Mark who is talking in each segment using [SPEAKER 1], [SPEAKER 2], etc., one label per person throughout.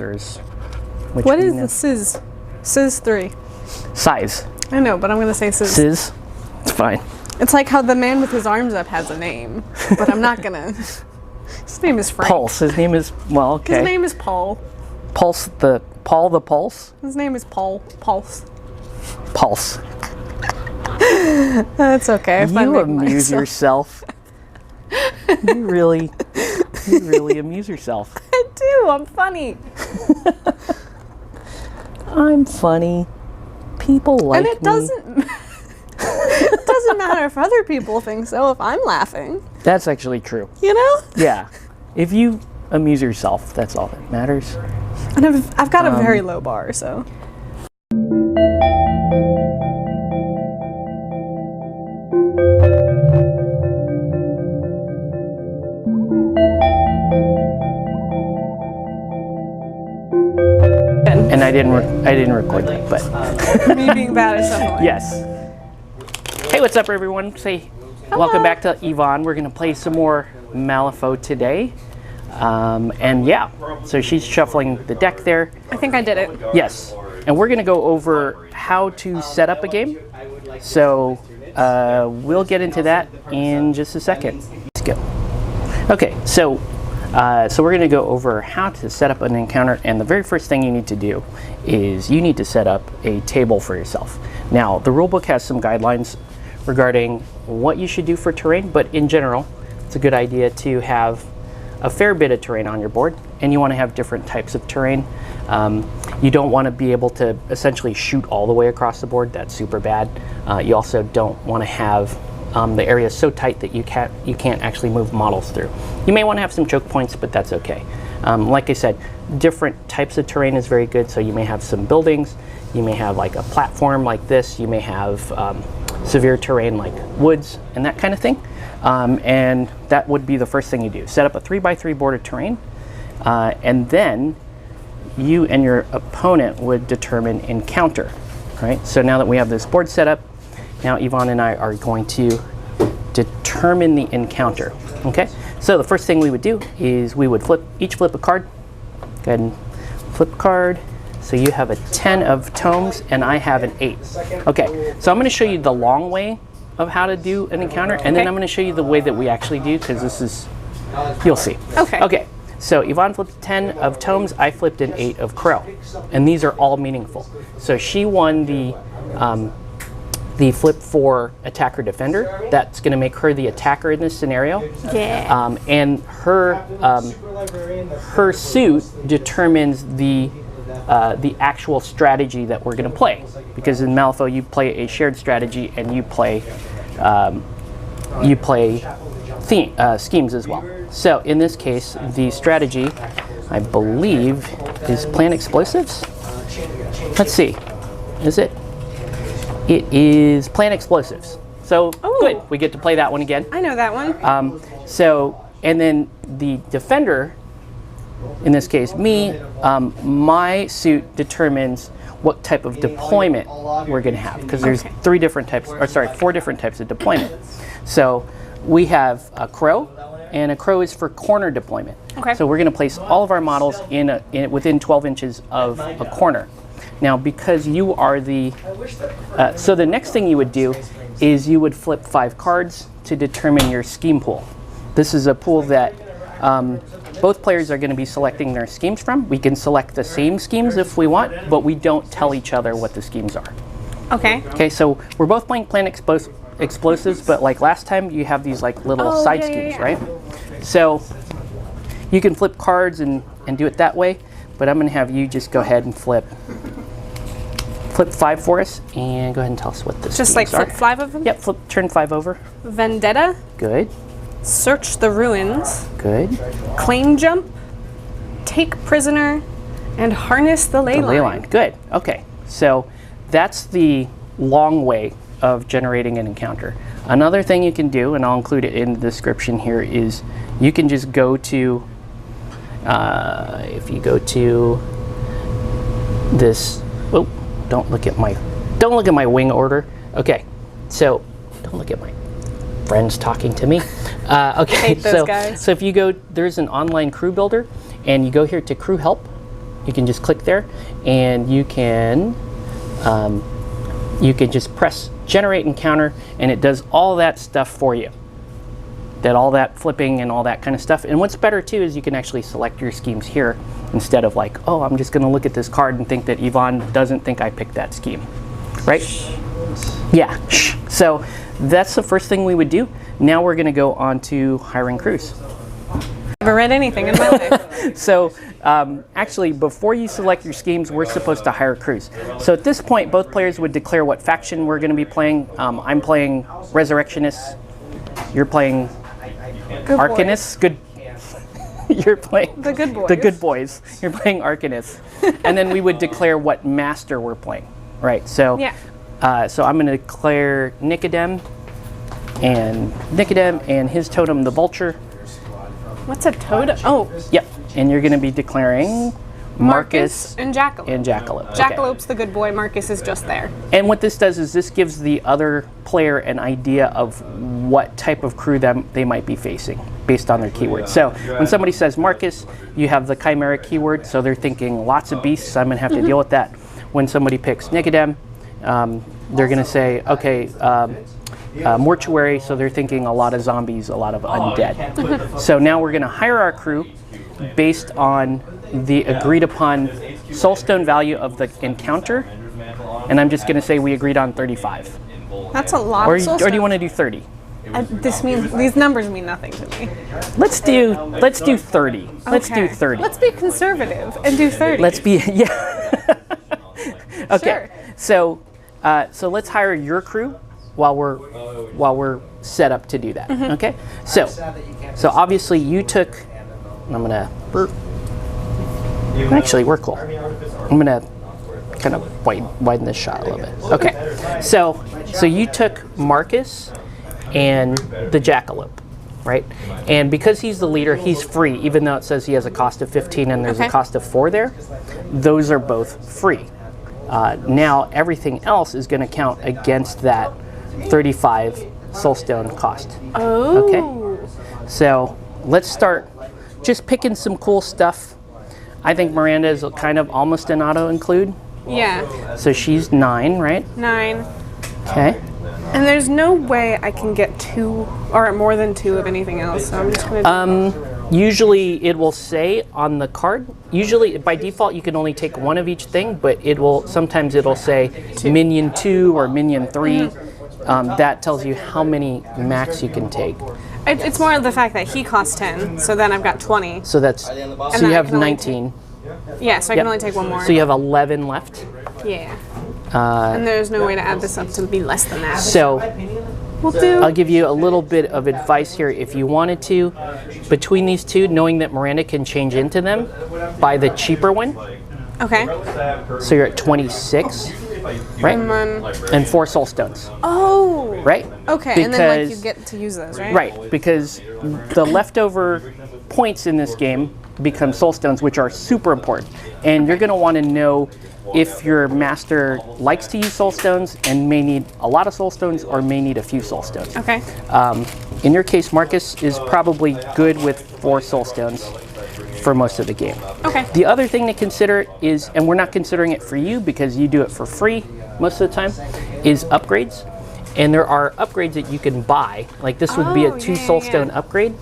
[SPEAKER 1] monsters.
[SPEAKER 2] What is the Sizz? Sizz 3.
[SPEAKER 1] Size.
[SPEAKER 2] I know, but I'm going to say Sizz.
[SPEAKER 1] Sizz? It's fine.
[SPEAKER 2] It's like how the man with his arms up has a name, but I'm not going to. His name is Frank.
[SPEAKER 1] Pulse. His name is, well, okay.
[SPEAKER 2] His name is Paul.
[SPEAKER 1] Pulse the, Paul the Pulse?
[SPEAKER 2] His name is Paul. Pulse.
[SPEAKER 1] Pulse.
[SPEAKER 2] That's okay.
[SPEAKER 1] You amuse yourself. You really amuse yourself.
[SPEAKER 2] I do. I'm funny.
[SPEAKER 1] I'm funny. People like me.
[SPEAKER 2] And it doesn't. It doesn't matter if other people think so. If I'm laughing.
[SPEAKER 1] That's actually true.
[SPEAKER 2] You know?
[SPEAKER 1] Yeah. If you amuse yourself, that's all that matters.
[SPEAKER 2] And I've got a very low bar, so.
[SPEAKER 1] And I didn't record that, but
[SPEAKER 2] Me being bad is definitely.
[SPEAKER 1] yes. Hey, what's up, everyone? Welcome back to Yvonne. We're gonna play some more Malifaux today, and yeah. So she's shuffling the deck there.
[SPEAKER 2] I think I did it.
[SPEAKER 1] Yes, and we're gonna go over how to set up a game. So we'll get into that in just a second. Let's go. Okay, so we're going to go over how to set up an encounter, and the very first thing you need to do is you need to set up a table for yourself. Now, the rulebook has some guidelines regarding what you should do for terrain, but in general, it's a good idea to have a fair bit of terrain on your board, and you want to have different types of terrain. You don't want to be able to essentially shoot all the way across the board. That's super bad. You also don't want to have the area so tight that you can't actually move models through. You may want to have some choke points, but that's okay. Like I said, different types of terrain is very good. So you may have some buildings, you may have like a platform like this, you may have severe terrain like woods and that kind of thing. And that would be the first thing you do. Set up a 3x3 board of terrain, and then you and your opponent would determine encounter. Right? So now that we have this board set up, now Yvonne and I are going to determine the encounter. Okay, so the first thing we would do is we would each flip a card. Go ahead and flip a card. So you have a 10 of tomes and I have an 8. Okay, so I'm going to show you the long way of how to do an encounter, and then I'm going to show you the way that we actually do, because this is, you'll see.
[SPEAKER 2] Okay.
[SPEAKER 1] Okay, so Yvonne flipped 10 of tomes, I flipped an 8 of crow, and these are all meaningful. So she won the flip for attacker defender. That's going to make her the attacker in this scenario.
[SPEAKER 2] Yeah.
[SPEAKER 1] And her suit determines the actual strategy that we're going to play. Because in Malifaux you play a shared strategy and you play schemes as well. So in this case, the strategy, I believe, is plant explosives. Let's see. Is it? It is plant explosives. So good, we get to play that one again.
[SPEAKER 2] I know that one.
[SPEAKER 1] And then the defender, in this case me, my suit determines what type of deployment we're going to have, because there's 4 different types of deployment. So we have a crow, and a crow is for corner deployment.
[SPEAKER 2] Okay.
[SPEAKER 1] So we're going to place all of our models within 12 inches of a corner. Now, because you are so the next thing you would do is you would flip 5 cards to determine your scheme pool. This is a pool that both players are going to be selecting their schemes from. We can select the same schemes if we want, but we don't tell each other what the schemes are.
[SPEAKER 2] Okay.
[SPEAKER 1] Okay, so we're both playing plant explosives, but like last time, you have these like little side schemes, right? So you can flip cards and do it that way, but I'm going to have you just go ahead and flip 5 for us, and go ahead and tell us what this
[SPEAKER 2] Just like flip 5 of them?
[SPEAKER 1] Yep, turn 5 over.
[SPEAKER 2] Vendetta.
[SPEAKER 1] Good.
[SPEAKER 2] Search the ruins.
[SPEAKER 1] Good.
[SPEAKER 2] Claim jump. Take prisoner. And harness the ley line.
[SPEAKER 1] Good. Okay. So that's the long way of generating an encounter. Another thing you can do, and I'll include it in the description here, is you can just go to, if you go to this, don't look at my wing order. Okay, so don't look at my friends talking to me. Okay,
[SPEAKER 2] hate those guys.
[SPEAKER 1] So if you go, there's an online crew builder, and you go here to crew help, You can just click there, and you can just press generate encounter, and it does all that stuff for you. All that flipping and all that kind of stuff. And what's better too is you can actually select your schemes here instead of like, oh, I'm just going to look at this card and think that Yvonne doesn't think I picked that scheme, right? Yeah. So that's the first thing we would do. Now we're going to go on to hiring crews.
[SPEAKER 2] Never read anything in my life.
[SPEAKER 1] So actually, before you select your schemes, we're supposed to hire crews. So at this point, both players would declare what faction we're going to be playing. I'm playing Resurrectionists. You're playing Arcanists. Good. You're playing
[SPEAKER 2] the good boys.
[SPEAKER 1] The good boys. You're playing Arcanists. And then we would declare what master we're playing. Right. So
[SPEAKER 2] yeah.
[SPEAKER 1] So I'm going to declare Nicodem and his totem, the vulture.
[SPEAKER 2] What's a totem? Oh.
[SPEAKER 1] Yep. And you're going to be declaring Marcus
[SPEAKER 2] and Jackalope. Jackalope's the good boy. Marcus is just there.
[SPEAKER 1] And what this does is this gives the other player an idea of what type of crew they might be facing based on their keyword. So when somebody says Marcus, you have the Chimera keyword, so they're thinking lots of beasts, I'm going to have to deal with that. When somebody picks Nicodem, they're going to say, okay, Mortuary, so they're thinking a lot of zombies, a lot of undead. So now we're going to hire our crew based on the agreed upon soulstone value of the encounter, and I'm just going to say we agreed on 35.
[SPEAKER 2] That's a lot.
[SPEAKER 1] Or do you want to do 30?
[SPEAKER 2] These numbers mean nothing to me.
[SPEAKER 1] Let's do 30. Let's do 30.
[SPEAKER 2] Let's be conservative and do 30.
[SPEAKER 1] Let's be yeah. Okay.
[SPEAKER 2] Sure.
[SPEAKER 1] So let's hire your crew while we're set up to do that. Okay. So obviously you took. I'm gonna. Actually, we're cool. I'm gonna kind of widen this shot a little bit. Okay. So you took Marcus and the Jackalope, right? And because he's the leader, he's free, even though it says he has a cost of 15 and there's a cost of 4 there. Those are both free. Now everything else is going to count against that 35 soulstone cost.
[SPEAKER 2] Oh.
[SPEAKER 1] Okay. So let's start just picking some cool stuff. I think Miranda is kind of almost an auto include.
[SPEAKER 2] Yeah.
[SPEAKER 1] So she's 9, right?
[SPEAKER 2] 9.
[SPEAKER 1] Okay.
[SPEAKER 2] And there's no way I can get 2 or more than 2 of anything else. So I'm just gonna.
[SPEAKER 1] Usually it will say on the card. Usually by default you can only take 1 of each thing, but sometimes it'll say
[SPEAKER 2] 2.
[SPEAKER 1] minion 2 or minion 3. That tells you how many max you can take.
[SPEAKER 2] It's more of the fact that he costs 10, so then I've got 20.
[SPEAKER 1] So you have 19.
[SPEAKER 2] Yeah, so I can only take 1 more.
[SPEAKER 1] So you have 11 left.
[SPEAKER 2] Yeah. And there's no way to add this up to be less than that.
[SPEAKER 1] So I'll give you a little bit of advice here. If you wanted to, between these two, knowing that Miranda can change into them, buy the cheaper one.
[SPEAKER 2] Okay.
[SPEAKER 1] So you're at 26, right? And 4 soulstones.
[SPEAKER 2] Oh.
[SPEAKER 1] Right?
[SPEAKER 2] Okay, and then you get to use those, right?
[SPEAKER 1] Right, because the leftover points in this game become soulstones, which are super important. And you're going to want to know if your master likes to use soulstones and may need a lot of soulstones or may need a few soulstones.
[SPEAKER 2] Okay.
[SPEAKER 1] In your case, Marcus is probably good with 4 soulstones for most of the game.
[SPEAKER 2] Okay.
[SPEAKER 1] The other thing to consider is, and we're not considering it for you because you do it for free most of the time, is upgrades. And there are upgrades that you can buy. Like this would be a 2 soulstone upgrade.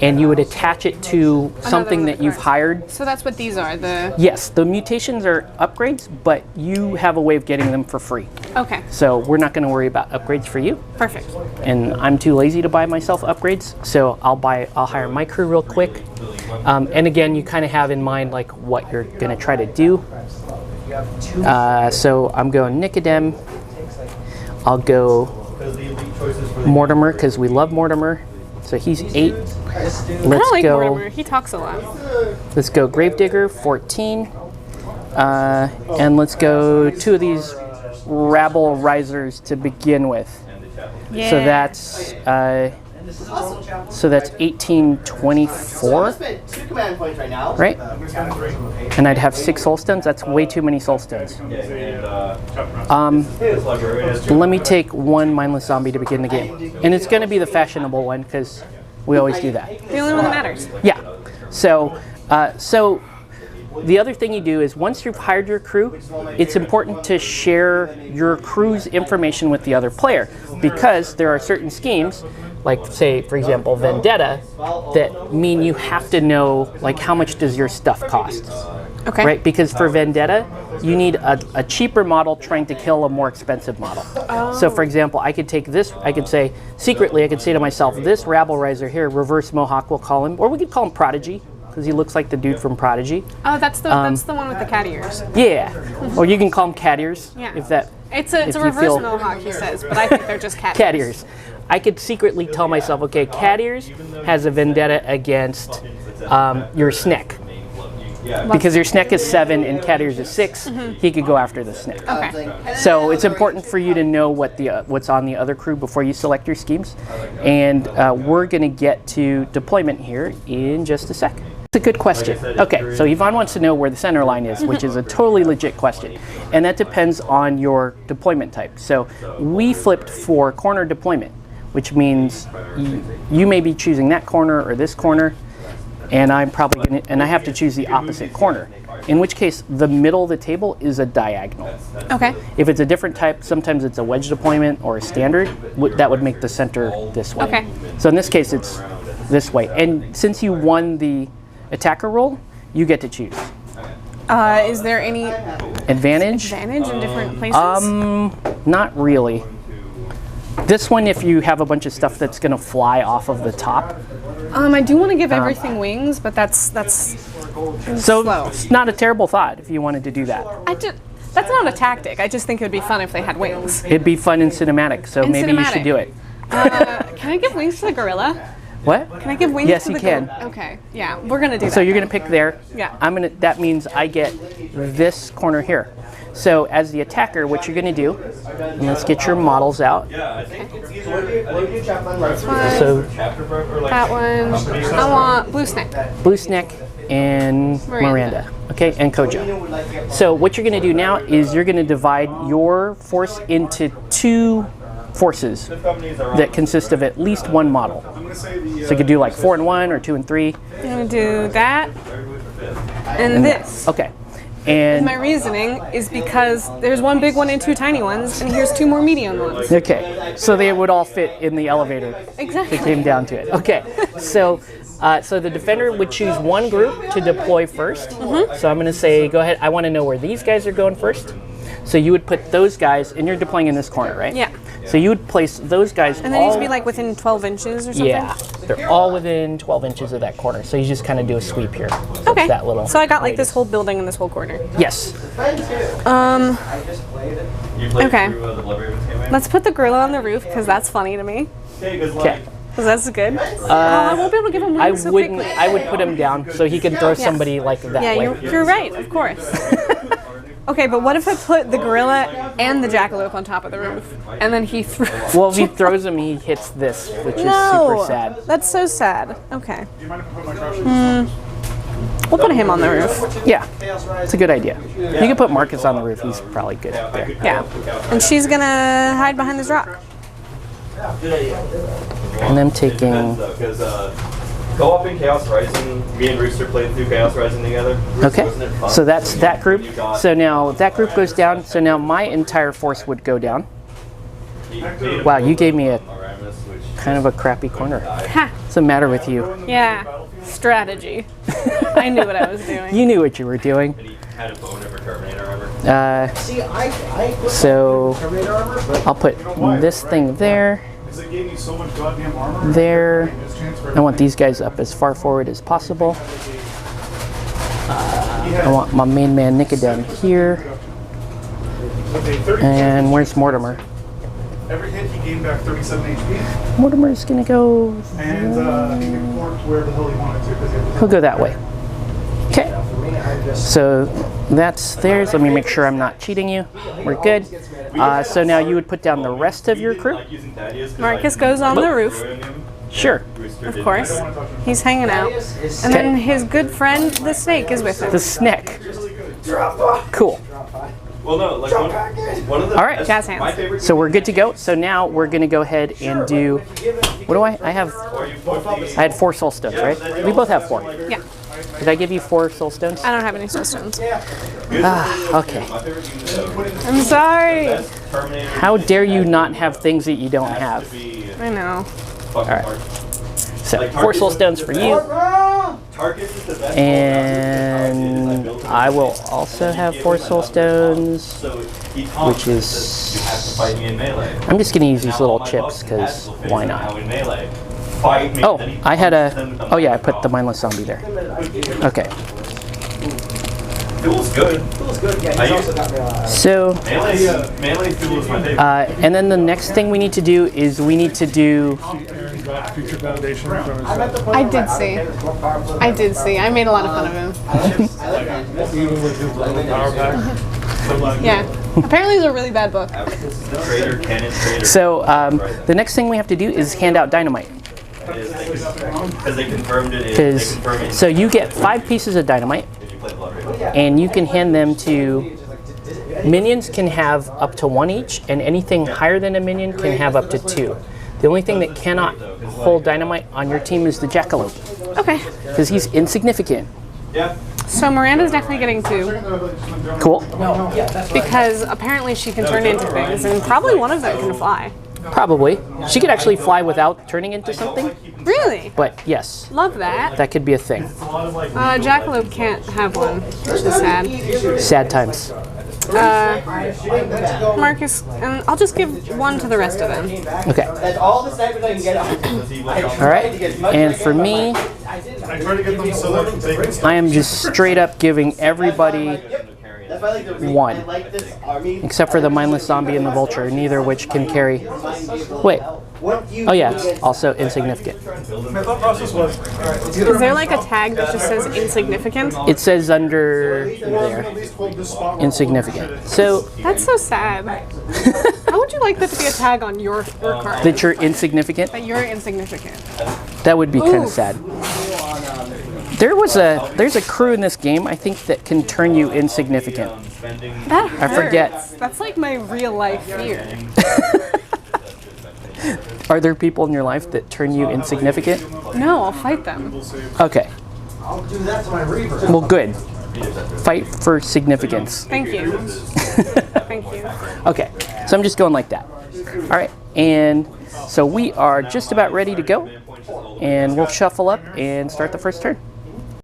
[SPEAKER 1] And you would attach it to something that you've hired.
[SPEAKER 2] So that's what these are,
[SPEAKER 1] Yes, the mutations are upgrades, but you have a way of getting them for free.
[SPEAKER 2] Okay.
[SPEAKER 1] So we're not going to worry about upgrades for you.
[SPEAKER 2] Perfect.
[SPEAKER 1] And I'm too lazy to buy myself upgrades, so I'll hire my crew real quick. And again, you kind of have in mind like what you're going to try to do. So I'm going Nicodem. I'll go Mortimer because we love Mortimer. So he's 8.
[SPEAKER 2] I don't like Mortimer. He talks a lot.
[SPEAKER 1] Let's go Gravedigger, 14. And let's go 2 of these Rabble Risers to begin with.
[SPEAKER 2] Yeah.
[SPEAKER 1] So that's 1824, right? And I'd have 6 soulstones. That's way too many soulstones. Let me take 1 mindless zombie to begin the game, and it's going to be the fashionable one because we always do that.
[SPEAKER 2] The only one that matters.
[SPEAKER 1] Yeah. So the other thing you do is once you've hired your crew, it's important to share your crew's information with the other player, because there are certain schemes, like say for example Vendetta, that mean you have to know like how much does your stuff cost.
[SPEAKER 2] Okay.
[SPEAKER 1] Right? Because for Vendetta, you need a cheaper model trying to kill a more expensive model.
[SPEAKER 2] Oh.
[SPEAKER 1] So for example, I could take this, I could say, secretly I could say to myself, this rabble riser here, Reverse Mohawk we'll call him, or we could call him Prodigy, because he looks like the dude from Prodigy.
[SPEAKER 2] Oh, that's the one with the cat ears.
[SPEAKER 1] Yeah. Or you can call him cat ears,
[SPEAKER 2] Yeah.
[SPEAKER 1] if that...
[SPEAKER 2] It's a reverse mohawk, he says, but I think they're just cat,
[SPEAKER 1] cat ears. I could secretly tell myself, okay, cat ears has a vendetta against your Snick. Because your Snick is 7 and cat ears is 6, he could go after the Snick.
[SPEAKER 2] Okay.
[SPEAKER 1] So it's important for you to know what's on the other crew before you select your schemes. And we're going to get to deployment here in just a sec. It's a good question. Okay, so Yvonne wants to know where the center line is, which is a totally legit question. And that depends on your deployment type. So we flipped for corner deployment, which means you may be choosing that corner or this corner, and I'm probably going to, and I have to choose the opposite corner. In which case, the middle of the table is a diagonal.
[SPEAKER 2] Okay.
[SPEAKER 1] If it's a different type, sometimes it's a wedge deployment or a standard, that would make the center this way.
[SPEAKER 2] Okay.
[SPEAKER 1] So in this case, it's this way. And since you won the attacker role, you get to choose.
[SPEAKER 2] Is there any
[SPEAKER 1] Advantage?
[SPEAKER 2] advantage in different places?
[SPEAKER 1] Not really. This one, if you have a bunch of stuff that's going to fly off of the top.
[SPEAKER 2] I do want to give everything wings, but that's
[SPEAKER 1] So
[SPEAKER 2] slow.
[SPEAKER 1] it's not a terrible thought if you wanted to do that.
[SPEAKER 2] That's not a tactic. I just think it would be fun if they had wings.
[SPEAKER 1] It'd be fun in cinematic, so
[SPEAKER 2] In
[SPEAKER 1] maybe you
[SPEAKER 2] cinematic.
[SPEAKER 1] should do it.
[SPEAKER 2] Can I give wings to the gorilla?
[SPEAKER 1] What?
[SPEAKER 2] Can I give wings
[SPEAKER 1] Yes,
[SPEAKER 2] to
[SPEAKER 1] you
[SPEAKER 2] the
[SPEAKER 1] can.
[SPEAKER 2] gorilla? Okay. Yeah, we're gonna do that.
[SPEAKER 1] So you're
[SPEAKER 2] then.
[SPEAKER 1] going to pick there.
[SPEAKER 2] Yeah.
[SPEAKER 1] That means I get this corner here. So as the attacker, what you're going to do, and let's get your models out. So
[SPEAKER 2] That one. I want blue snake.
[SPEAKER 1] Blue Snake and Miranda. Okay, and Kojo. So what you're going to do now is you're going to divide your force into 2 forces that consist of at least 1 model. So you could do like 4 and 1 or 2 and 3.
[SPEAKER 2] I'm gonna do that and this.
[SPEAKER 1] Okay. And
[SPEAKER 2] My reasoning is because there's 1 big one and 2 tiny ones, and here's 2 more medium ones.
[SPEAKER 1] okay, so they would all fit in the elevator.
[SPEAKER 2] Exactly.
[SPEAKER 1] If it came down to it. Okay, so the defender would choose 1 group to deploy first. So I'm going to say, go ahead. I want to know where these guys are going first. So you would put those guys, and you're deploying in this corner, right?
[SPEAKER 2] Yeah.
[SPEAKER 1] So you would place those guys.
[SPEAKER 2] And they need to be like within 12 inches or something?
[SPEAKER 1] Yeah, they're all within 12 inches of that corner. So you just kind of do a sweep here. So
[SPEAKER 2] Okay.
[SPEAKER 1] That little.
[SPEAKER 2] So I got like
[SPEAKER 1] radius.
[SPEAKER 2] this whole building and this whole corner.
[SPEAKER 1] Yes.
[SPEAKER 2] Okay. Let's put the gorilla on the roof because that's funny to me.
[SPEAKER 1] Okay.
[SPEAKER 2] Because that's good. I won't be able to give him
[SPEAKER 1] I
[SPEAKER 2] wings so
[SPEAKER 1] wouldn't.
[SPEAKER 2] quickly.
[SPEAKER 1] I would put him down so he can throw somebody like that
[SPEAKER 2] Yeah,
[SPEAKER 1] way.
[SPEAKER 2] you're right, of course. Okay, but what if I put the gorilla and the jackalope on top of the roof, and then he threw?
[SPEAKER 1] Well, if he throws him, he hits this, which is
[SPEAKER 2] No,
[SPEAKER 1] super sad.
[SPEAKER 2] that's so sad. Okay. We'll put him on the roof.
[SPEAKER 1] Yeah, it's a good idea. You can put Marcus on the roof. He's probably good up there.
[SPEAKER 2] Yeah. And she's gonna hide behind this rock.
[SPEAKER 1] And I'm taking.
[SPEAKER 3] Co-op in Chaos Rising, me and Rooster played through Chaos Rising together.
[SPEAKER 1] Okay,
[SPEAKER 3] Wasn't it fun?
[SPEAKER 1] so that's that group. So now that group goes down. So now my entire force would go down. Wow, you gave me a kind of a crappy corner.
[SPEAKER 2] Ha!
[SPEAKER 1] What's the matter with you?
[SPEAKER 2] Yeah. Strategy. I knew what I was doing.
[SPEAKER 1] You knew what you were doing.
[SPEAKER 3] Had a bone over Terminator armor.
[SPEAKER 1] So I'll put this thing there. There. I want these guys up as far forward as possible. I want my main man Nika down here. And where's Mortimer?
[SPEAKER 4] Every hit he gained back 37 HP,
[SPEAKER 1] Mortimer's gonna go.
[SPEAKER 4] and he could port where the hell he wanted to because he had
[SPEAKER 1] He'll go that way. Okay. So that's theirs. Let me make sure I'm not cheating you. We're good. So now you would put down the rest of your crew.
[SPEAKER 2] Marcus goes on the roof,
[SPEAKER 1] Sure.
[SPEAKER 2] of course. He's hanging out. And then his good friend, the snake, is with him.
[SPEAKER 1] The Snick. Cool.
[SPEAKER 3] Well, no, like one of the
[SPEAKER 1] All right.
[SPEAKER 2] Jazz hands.
[SPEAKER 3] my favorite.
[SPEAKER 1] So we're good to go. So now we're gonna go ahead and do. What do I? I had 4 soul stones, right? We both have 4.
[SPEAKER 2] Yeah.
[SPEAKER 1] Did I give you 4 soul stones?
[SPEAKER 2] I don't have any soul stones.
[SPEAKER 1] Okay.
[SPEAKER 2] I'm sorry.
[SPEAKER 1] How dare you not have things that you don't have?
[SPEAKER 2] I know.
[SPEAKER 1] Alright. So, 4 soul stones for you. And I will also have 4 soul stones, which is... I'm just going to use these little chips, because why not? Oh, I had a... Oh yeah, I put the mindless zombie there. Okay.
[SPEAKER 3] Feels good.
[SPEAKER 1] So,
[SPEAKER 3] Melee fuel is my favorite.
[SPEAKER 1] and then the next thing we need to do is we need to do...
[SPEAKER 4] Future Foundation.
[SPEAKER 2] I did see. I did see. I made a lot of fun of him.
[SPEAKER 4] Even with his power pack.
[SPEAKER 2] Yeah. Apparently it's a really bad book.
[SPEAKER 3] Trader, cannon, trader.
[SPEAKER 1] So, the next thing we have to do is hand out dynamite.
[SPEAKER 3] Because they confirmed it.
[SPEAKER 1] So you get 5 pieces of dynamite, and you can hand them to... Minions can have up to 1 each, and anything higher than a minion can have up to 2. The only thing that cannot hold dynamite on your team is the jackalope,
[SPEAKER 2] Okay.
[SPEAKER 1] because he's insignificant.
[SPEAKER 3] Yeah.
[SPEAKER 2] So Miranda's definitely getting 2
[SPEAKER 1] Cool.
[SPEAKER 2] because apparently she can turn into things, and probably one of them can fly.
[SPEAKER 1] Probably. She could actually fly without turning into something,
[SPEAKER 2] Really?
[SPEAKER 1] but yes,
[SPEAKER 2] Love that.
[SPEAKER 1] that could be a thing.
[SPEAKER 2] Jackalope can't have one, which is sad.
[SPEAKER 1] Sad times.
[SPEAKER 2] Marcus, and I'll just give 1 to the rest of them.
[SPEAKER 1] Okay.
[SPEAKER 5] That's all the snipers I can get on.
[SPEAKER 1] All right. And for me,
[SPEAKER 4] I try to get them so that they can
[SPEAKER 1] I am just straight up giving everybody
[SPEAKER 5] That's why I like the
[SPEAKER 1] 1.
[SPEAKER 5] I like this army.
[SPEAKER 1] Except for the mindless zombie and the vulture, neither of which can carry... Wait. Oh yeah, it's also insignificant.
[SPEAKER 4] My thought process was,
[SPEAKER 2] Is there like a tag that just says insignificant?
[SPEAKER 1] It says under
[SPEAKER 4] at
[SPEAKER 1] there,
[SPEAKER 4] least hold this spot.
[SPEAKER 1] insignificant. So,
[SPEAKER 2] That's so sad. How would you like that to be a tag on your card?
[SPEAKER 1] that you're insignificant,
[SPEAKER 2] That you're insignificant.
[SPEAKER 1] that would be kind of
[SPEAKER 2] Oof.
[SPEAKER 1] sad. There's a crew in this game, I think, that can turn you insignificant.
[SPEAKER 2] That hurts.
[SPEAKER 1] I forget.
[SPEAKER 2] That's like my real life fear.
[SPEAKER 1] Are there people in your life that turn you insignificant?
[SPEAKER 2] No, I'll fight them.
[SPEAKER 1] Okay.
[SPEAKER 5] I'll do that to my reaver.
[SPEAKER 1] Well, good. Fight for significance.
[SPEAKER 2] Thank you. Thank you.
[SPEAKER 1] Okay, so I'm just going like that. All right, and so we are just about ready to go, and we'll shuffle up and start the first turn.